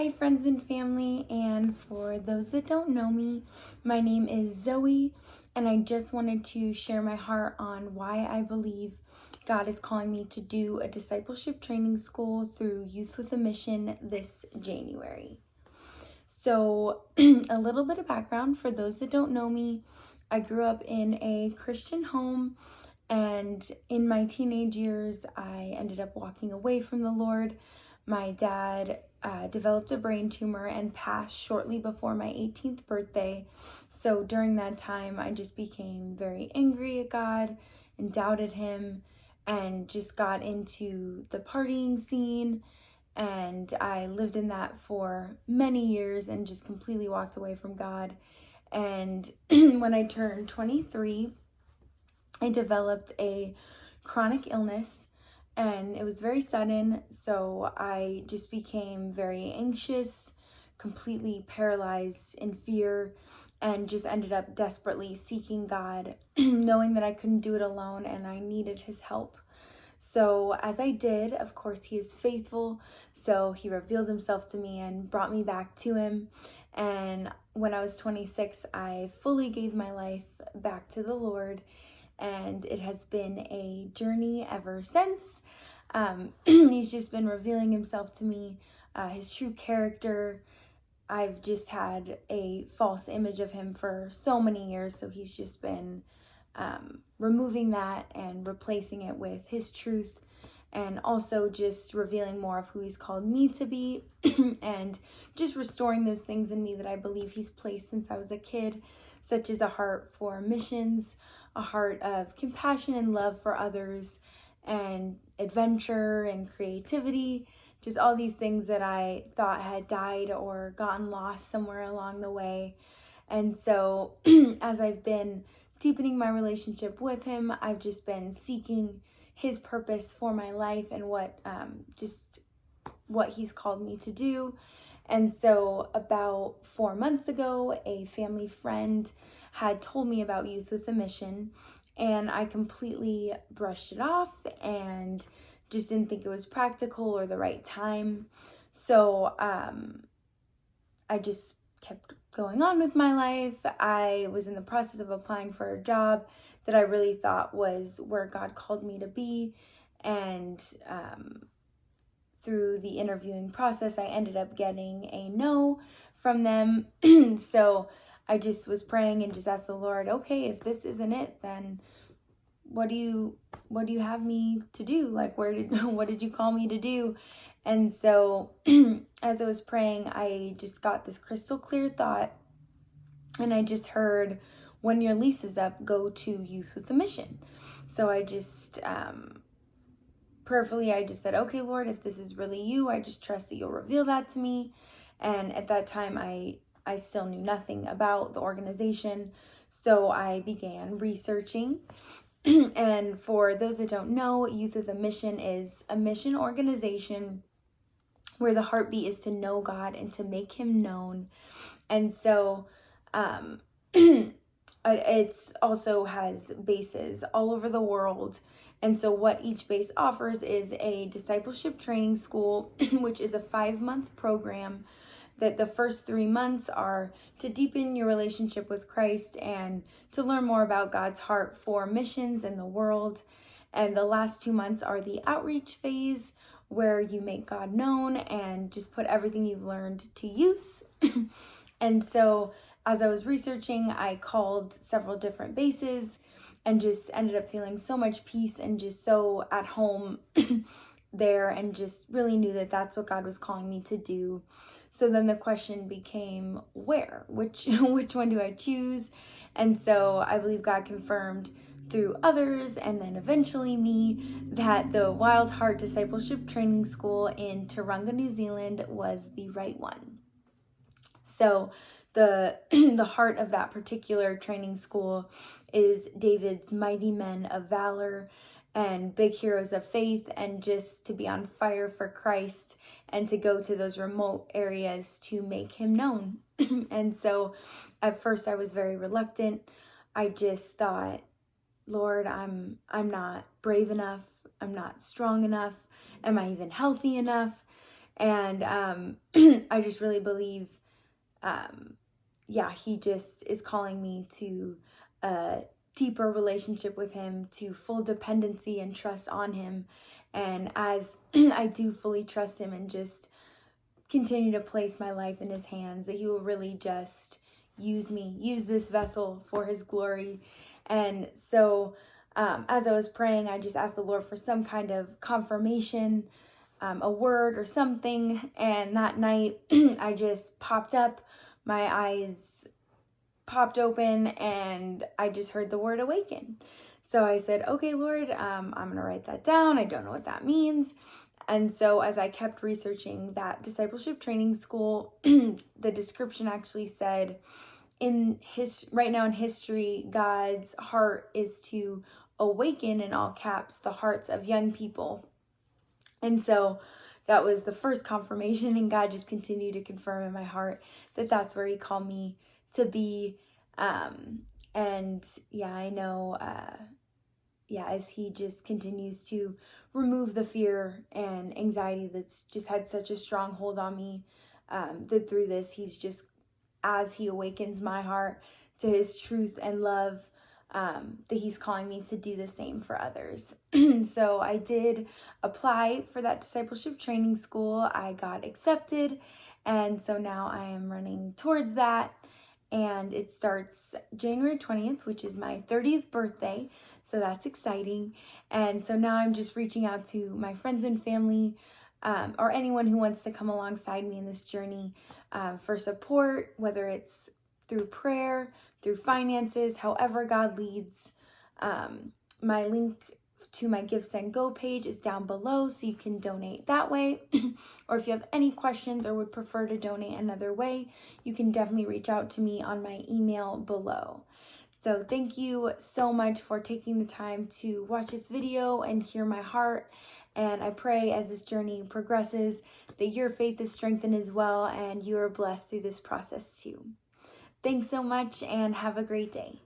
Hi friends and family, and for those that don't know me, my name is Zoe, and I just wanted to share my heart on why I believe God is calling me to do a discipleship training school through Youth with a Mission this January. So a little bit of background for those that don't know me. I grew up in a Christian home, and in my teenage years, I ended up walking away from the Lord. My dad developed a brain tumor and passed shortly before my 18th birthday. So during that time, I just became very angry at God and doubted Him and just got into the partying scene. And I lived in that for many years and just completely walked away from God. And when I turned 23, I developed a chronic illness, and it was very sudden. So I just became very anxious, completely paralyzed in fear, and just ended up desperately seeking God, knowing that I couldn't do it alone and I needed His help. So as I did, of course, He is faithful. So He revealed Himself to me and brought me back to Him. And when I was 26, I fully gave my life back to the Lord. And it has been a journey ever since. He's just been revealing Himself to me, His true character. I've just had a false image of Him for so many years. So He's just been removing that and replacing it with His truth, and also just revealing more of who He's called me to be and just restoring those things in me that I believe He's placed since I was a kid, such as a heart for missions, a heart of compassion and love for others, and adventure and creativity, just all these things that I thought had died or gotten lost somewhere along the way. And so as I've been deepening my relationship with Him, I've just been seeking His purpose for my life and what He's called me to do. And so about 4 months ago, a family friend had told me about Youth with a Mission, and I completely brushed it off and just didn't think it was practical or the right time. So I just kept going on with my life. I was in the process of applying for a job that I really thought was where God called me to be. And through the interviewing process, I ended up getting a no from them. So I just was praying and just asked the Lord, okay, if this isn't it, then what do you have me to do? Like, what did you call me to do? And so as I was praying, I just got this crystal clear thought, and I just heard, when your lease is up, go to Youth with a Mission. So I just prayerfully, I just said, okay, Lord, if this is really you, I just trust that you'll reveal that to me. And at that time, I still knew nothing about the organization. So I began researching. And for those that don't know, Youth with a Mission is a mission organization where the heartbeat is to know God and to make Him known. And so it also has bases all over the world. And so what each base offers is a discipleship training school, which is a 5-month program that the first 3 months are to deepen your relationship with Christ and to learn more about God's heart for missions in the world. And the last 2 months are the outreach phase, where you make God known and just put everything you've learned to use. And so as I was researching, I called several different bases and just ended up feeling so much peace and just so at home there, and just really knew that that's what God was calling me to do. So then the question became, where? Which one do I choose? And so I believe God confirmed through others, and then eventually me, that the Wild Heart Discipleship Training School in Tauranga, New Zealand was the right one. So the heart of that particular training school is David's mighty men of valor and big heroes of faith, and just to be on fire for Christ and to go to those remote areas to make Him known. And so at first I was very reluctant. I just thought, Lord, I'm not brave enough. I'm not strong enough. Am I even healthy enough? And I just really believe, he just is calling me to a deeper relationship with him, to full dependency and trust on him. And as I do fully trust him and just continue to place my life in his hands, that he will really just use this vessel for his glory. And so as I was praying, I just asked the Lord for some kind of confirmation, a word or something. And that night I just popped up, my eyes popped open, and I just heard the word awaken. So I said, okay, Lord, I'm going to write that down. I don't know what that means. And so as I kept researching that discipleship training school, the description actually said, right now in history, God's heart is to awaken, in all caps, the hearts of young people. And so that was the first confirmation, and God just continued to confirm in my heart that that's where he called me to be. I know, as he just continues to remove the fear and anxiety that's just had such a strong hold on me, that through this, he's just, as he awakens my heart to his truth and love, that he's calling me to do the same for others. So I did apply for that discipleship training school. I got accepted. And so now I am running towards that. And it starts January 20th, which is my 30th birthday. So that's exciting. And so now I'm just reaching out to my friends and family, or anyone who wants to come alongside me in this journey, for support, whether it's through prayer, through finances, however God leads. My link to my Give, Send, Go page is down below, so you can donate that way. Or if you have any questions or would prefer to donate another way, you can definitely reach out to me on my email below. So thank you so much for taking the time to watch this video and hear my heart. And I pray as this journey progresses that your faith is strengthened as well, and you are blessed through this process too. Thanks so much, and have a great day.